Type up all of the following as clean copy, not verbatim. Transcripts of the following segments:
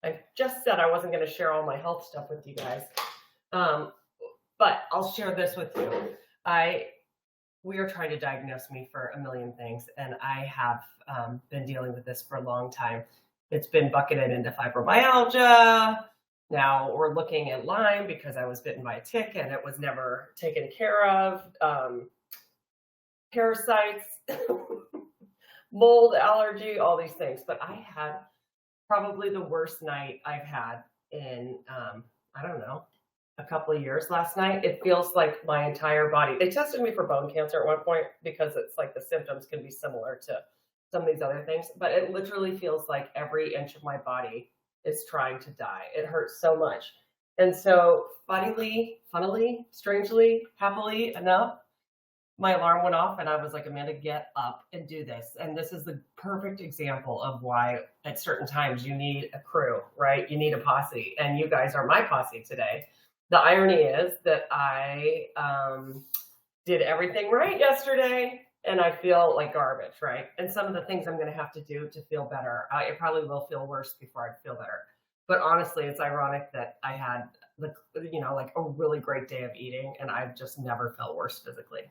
I just said I wasn't going to share all my health stuff with you guys, um, but I'll share this with you. I We are trying to diagnose me for a million things, and I have been dealing with this for a long time. It's been bucketed into fibromyalgia. Now we're looking at Lyme because I was bitten by a tick and it was never taken care of. Parasites, mold allergy, all these things. But I had probably the worst night I've had in, I don't know, a couple of years last night. It feels like my entire body. They tested me for bone cancer at one point because it's like the symptoms can be similar to some of these other things, but it literally feels like every inch of my body is trying to die. It hurts so much. And so funnily, strangely, happily enough, my alarm went off and I was like, Amanda, get up and do this. And this is the perfect example of why at certain times you need a crew, right? You need a posse. And you guys are my posse today. The irony is that I did everything right yesterday and I feel like garbage, right? And some of the things I'm going to have to do to feel better, it probably will feel worse before I feel better. But honestly, it's ironic that I had like a really great day of eating and I've just never felt worse physically.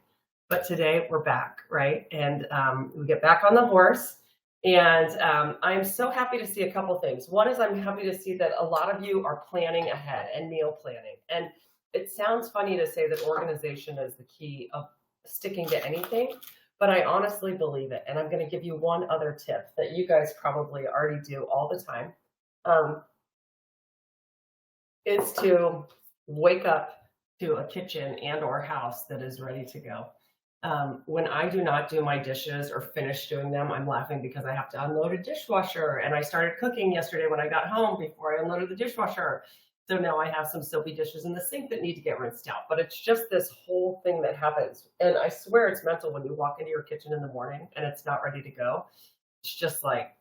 But today we're back, right? And we get back on the horse. And I'm so happy to see a couple things. One is I'm happy to see that a lot of you are planning ahead and meal planning. And it sounds funny to say that organization is the key of sticking to anything, but I honestly believe it. And I'm going to give you one other tip that you guys probably already do all the time. Is to wake up to a kitchen and or house that is ready to go. When I do not do my dishes or finish doing them, I'm laughing because I have to unload a dishwasher. And I started cooking yesterday when I got home before I unloaded the dishwasher. So now I have some soapy dishes in the sink that need to get rinsed out. But it's just this whole thing that happens. And I swear it's mental when you walk into your kitchen in the morning and it's not ready to go. It's just like,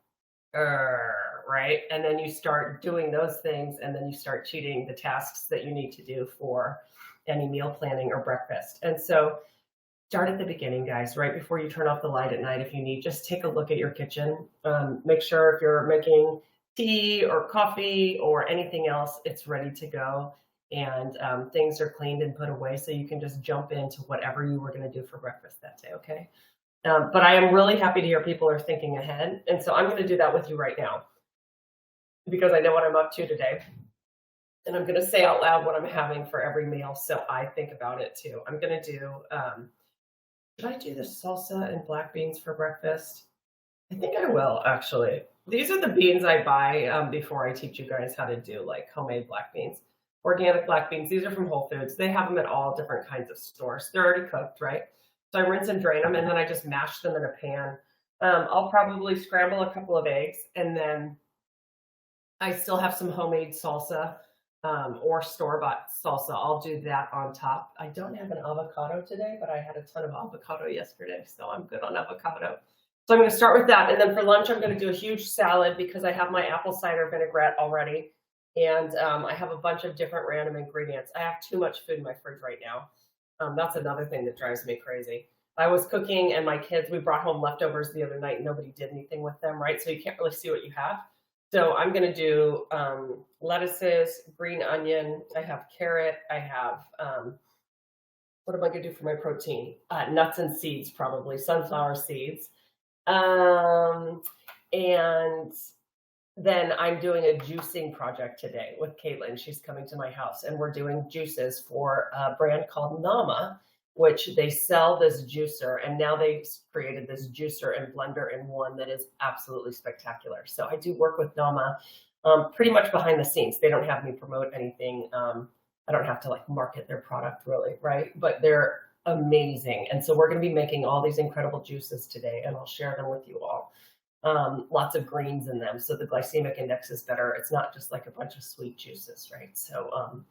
right? And then you start doing those things and then you start cheating the tasks that you need to do for any meal planning or breakfast. And so start at the beginning, guys, right before you turn off the light at night. If you need, just take a look at your kitchen. Make sure if you're making tea or coffee or anything else, it's ready to go. And things are cleaned and put away so you can just jump into whatever you were going to do for breakfast that day, okay? But I am really happy to hear people are thinking ahead. And so I'm going to do that with you right now because I know what I'm up to today. And I'm going to say out loud what I'm having for every meal so I think about it too. I'm going to do, should I do the salsa and black beans for breakfast? I think I will, actually. These are the beans I buy before I teach you guys how to do like homemade black beans, organic black beans. These are from Whole Foods. They have them at all different kinds of stores. They're already cooked, right? So I rinse and drain them, and then I just mash them in a pan. I'll probably scramble a couple of eggs, and then I still have some homemade salsa or store-bought salsa. I'll do that on top. I don't have an avocado today, but I had a ton of avocado yesterday, so I'm good on avocado. So I'm going to start with that, and then for lunch, I'm going to do a huge salad because I have my apple cider vinaigrette already, and I have a bunch of different random ingredients. I have too much food in my fridge right now. That's another thing that drives me crazy. I was cooking and my kids, we brought home leftovers the other night and nobody did anything with them, right? So you can't really see what you have. So I'm going to do lettuces, green onion. I have carrot. I have, what am I going to do for my protein? Nuts and seeds, probably sunflower seeds. And then I'm doing a juicing project today with Caitlin. She's coming to my house and we're doing juices for a brand called Nama, which they sell this juicer. And now they've created this juicer and blender in one that is absolutely spectacular. So I do work with Nama pretty much behind the scenes. They don't have me promote anything. I don't have to like market their product really, right? But they're amazing. And so we're going to be making all these incredible juices today and I'll share them with you all. Lots of greens in them. So the glycemic index is better. It's not just like a bunch of sweet juices, right? So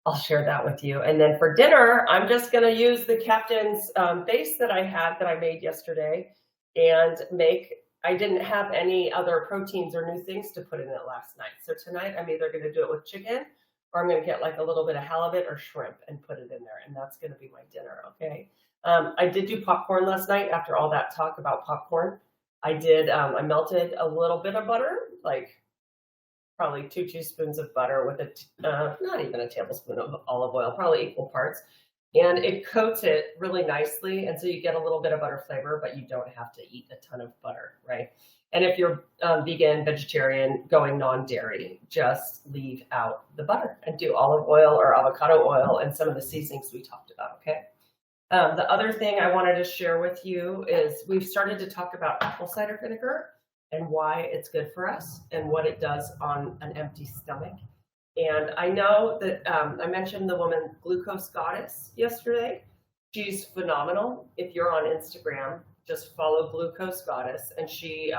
I'll share that with you. And then for dinner, I'm just going to use the Captain's base that I had that I made yesterday and I didn't have any other proteins or new things to put in it last night. So tonight I'm either going to do it with chicken or I'm going to get like a little bit of halibut or shrimp and put it in there. And that's going to be my dinner. Okay. I did do popcorn last night after all that talk about popcorn. I melted a little bit of butter, like probably 2 teaspoons of butter with not even a tablespoon of olive oil, probably equal parts. And it coats it really nicely. And so you get a little bit of butter flavor, but you don't have to eat a ton of butter, right? And if you're vegan, vegetarian, going non-dairy, just leave out the butter and do olive oil or avocado oil and some of the seasonings we talked about, okay? The other thing I wanted to share with you is we've started to talk about apple cider vinegar and why it's good for us and what it does on an empty stomach. And I know that I mentioned the woman Glucose Goddess yesterday. She's phenomenal. If you're on Instagram, just follow Glucose Goddess, and she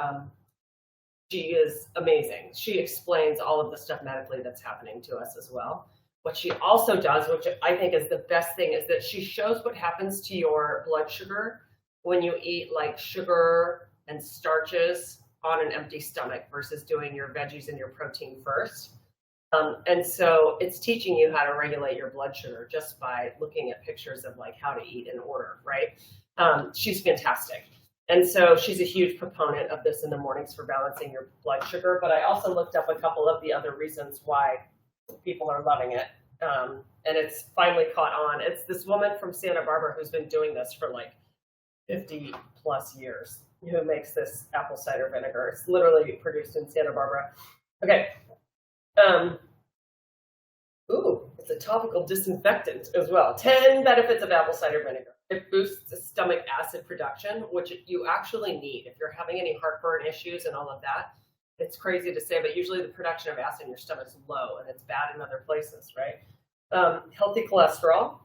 is amazing. She explains all of the stuff medically that's happening to us as well. What she also does, which I think is the best thing, is that she shows what happens to your blood sugar when you eat like sugar and starches on an empty stomach versus doing your veggies and your protein first. And so it's teaching you how to regulate your blood sugar just by looking at pictures of like how to eat in order, right? She's fantastic. And so she's a huge proponent of this in the mornings for balancing your blood sugar. But I also looked up a couple of the other reasons why people are loving it. And it's finally caught on. It's this woman from Santa Barbara who's been doing this for like 50 plus years, who makes this apple cider vinegar. It's literally produced in Santa Barbara. Okay. It's a topical disinfectant as well. 10 benefits of apple cider vinegar. It boosts the stomach acid production, which you actually need if you're having any heartburn issues and all of that. It's crazy to say, but usually the production of acid in your stomach is low, and it's bad in other places, right? Healthy cholesterol,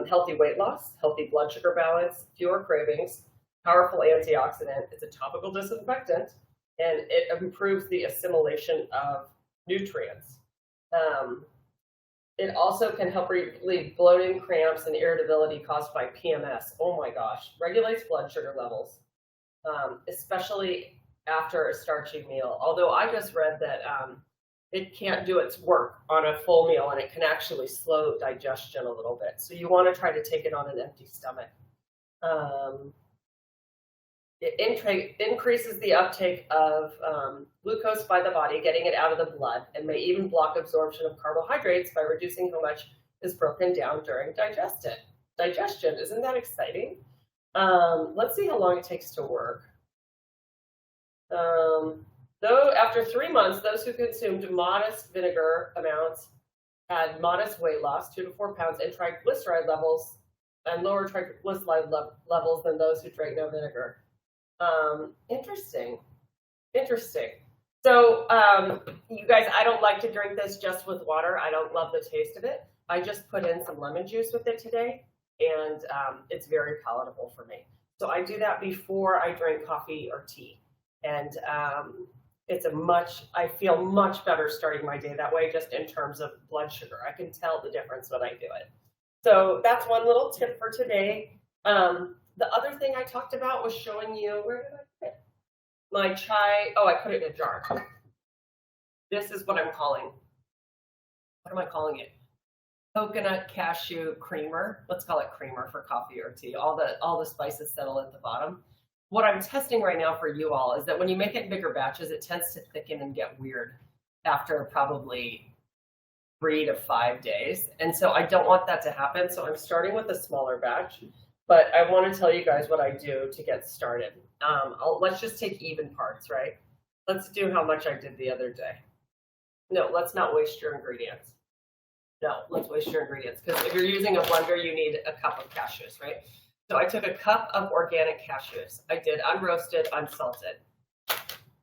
healthy weight loss, healthy blood sugar balance, fewer cravings, powerful antioxidant. It's a topical disinfectant, and it improves the assimilation of nutrients. It also can help relieve bloating, cramps, and irritability caused by PMS. Oh my gosh, regulates blood sugar levels, especially after a starchy meal. Although I just read that it can't do its work on a full meal, and it can actually slow digestion a little bit. So you want to try to take it on an empty stomach. It increases the uptake of glucose by the body, getting it out of the blood, and may even block absorption of carbohydrates by reducing how much is broken down during digestion. Isn't that exciting? Let's see how long it takes to work. Though after 3 months, those who consumed modest vinegar amounts had modest weight loss, 2 to 4 pounds, and triglyceride levels, and lower triglyceride levels than those who drank no vinegar. Interesting. So, you guys, I don't like to drink this just with water. I don't love the taste of it. I just put in some lemon juice with it today, and it's very palatable for me. So I do that before I drink coffee or tea. And I feel much better starting my day that way, just in terms of blood sugar. I can tell the difference when I do it. So that's one little tip for today. The other thing I talked about was showing you, where did I put it? My chai, I put it in a jar. This is what I'm calling. What am I calling it? Coconut cashew creamer. Let's call it creamer for coffee or tea. All the spices settle at the bottom. What I'm testing right now for you all is that when you make it in bigger batches, it tends to thicken and get weird after probably 3 to 5 days. And so I don't want that to happen. So I'm starting with a smaller batch, but I want to tell you guys what I do to get started. Let's just take even parts, right? Let's do how much I did the other day. No, let's not waste your ingredients. No, let's waste your ingredients. Because if you're using a blender, you need a cup of cashews, right? So I took a cup of organic cashews. I did unroasted, unsalted.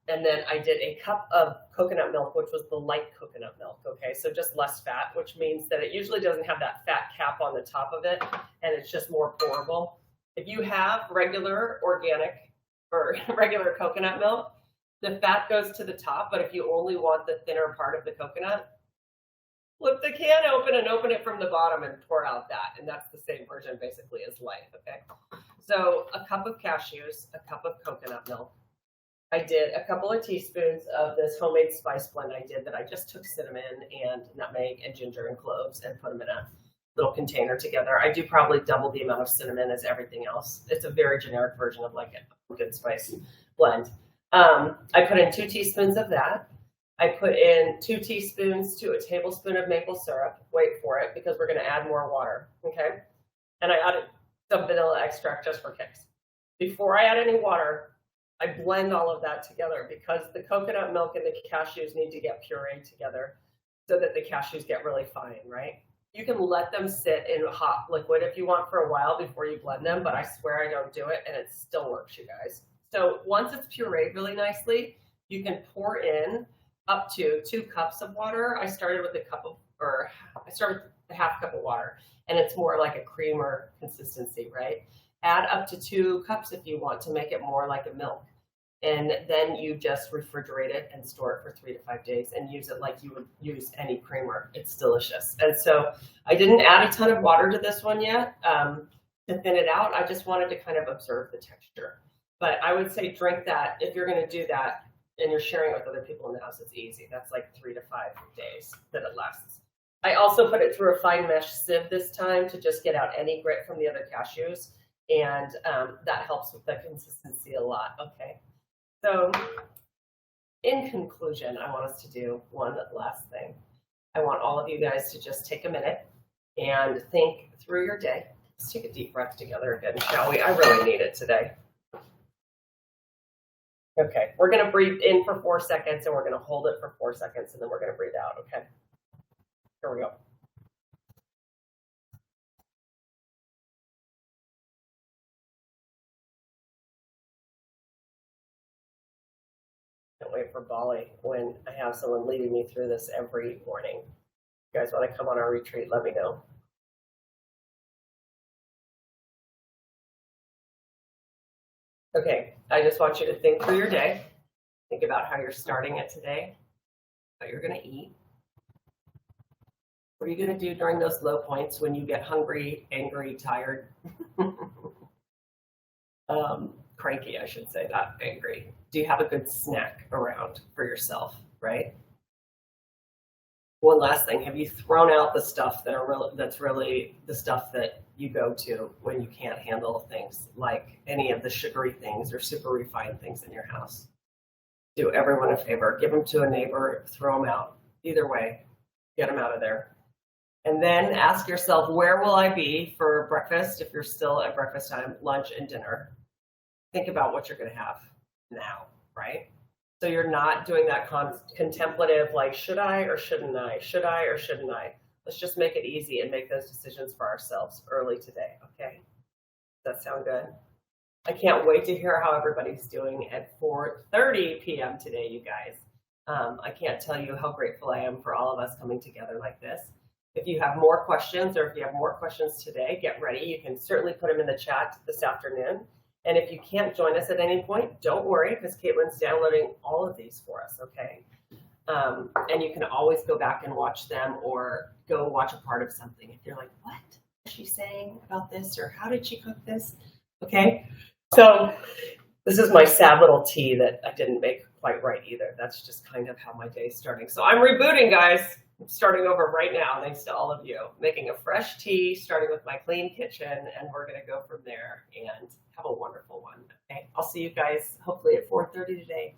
And then I did a cup of coconut milk, which was the light coconut milk, okay? So just less fat, which means that it usually doesn't have that fat cap on the top of it, and it's just more pourable. If you have regular organic or regular coconut milk, the fat goes to the top, but if you only want the thinner part of the coconut, flip the can open and open it from the bottom and pour out that. And that's the same version basically as light, okay? So a cup of cashews, a cup of coconut milk. I did a couple of teaspoons of this homemade spice blend I did that I just took cinnamon and nutmeg and ginger and cloves and put them in a little container together. I do probably double the amount of cinnamon as everything else. It's a very generic version of like a pumpkin spice blend. I put in 2 teaspoons of that. I put in 2 teaspoons to a tablespoon of maple syrup. Wait for it, because we're going to add more water, okay? And I added some vanilla extract just for kicks. Before I add any water, I blend all of that together, because the coconut milk and the cashews need to get pureed together so that the cashews get really fine, right? You can let them sit in hot liquid if you want for a while before you blend them, but I swear I don't do it, and it still works, you guys. So once it's pureed really nicely, you can pour in up to 2 cups of water. I started with a half cup of water, and it's more like a creamer consistency, right? Add up to 2 cups if you want to make it more like a milk. And then you just refrigerate it and store it for 3 to 5 days and use it like you would use any creamer. It's delicious. And so I didn't add a ton of water to this one yet to thin it out. I just wanted to kind of observe the texture. But I would say drink that if you're going to do that and you're sharing it with other people in the house. It's easy. That's like 3 to 5 days that it lasts. I also put it through a fine mesh sieve this time to just get out any grit from the other cashews. And that helps with the consistency a lot. Okay. So in conclusion, I want us to do one last thing. I want all of you guys to just take a minute and think through your day. Let's take a deep breath together again, shall we? I really need it today. Okay, we're going to breathe in for 4 seconds, and we're going to hold it for 4 seconds, and then we're going to breathe out, okay? Here we go. Can't wait for Bali when I have someone leading me through this every morning. If you guys want to come on our retreat, let me know. Okay, I just want you to think through your day. Think about how you're starting it today, what you're going to eat. What are you going to do during those low points when you get hungry, angry, tired? Cranky, I should say, not angry. Do you have a good snack around for yourself, right? One last thing, have you thrown out the stuff that's really the stuff that you go to when you can't handle things like any of the sugary things or super refined things in your house? Do everyone a favor, give them to a neighbor, throw them out. Either way, get them out of there. And then ask yourself, where will I be for breakfast if you're still at breakfast time, lunch, and dinner? Think about what you're going to have now, right? So you're not doing that contemplative, like, should I or shouldn't I? Should I or shouldn't I? Let's just make it easy and make those decisions for ourselves early today, okay? Does that sound good? I can't wait to hear how everybody's doing at 4:30 p.m. today, you guys. I can't tell you how grateful I am for all of us coming together like this. If you have more questions, or if you have more questions today, get ready. You can certainly put them in the chat this afternoon. And if you can't join us at any point, don't worry, because Caitlin's downloading all of these for us, okay? And you can always go back and watch them, or go watch a part of something. If you're like, what is she saying about this? Or how did she cook this? Okay, so this is my sad little tea that I didn't make quite right either. That's just kind of how my day's starting. So I'm rebooting, guys. I'm starting over right now, thanks to all of you. Making a fresh tea, starting with my clean kitchen, and we're going to go from there and have a wonderful one. Okay, I'll see you guys hopefully at 4:30 today.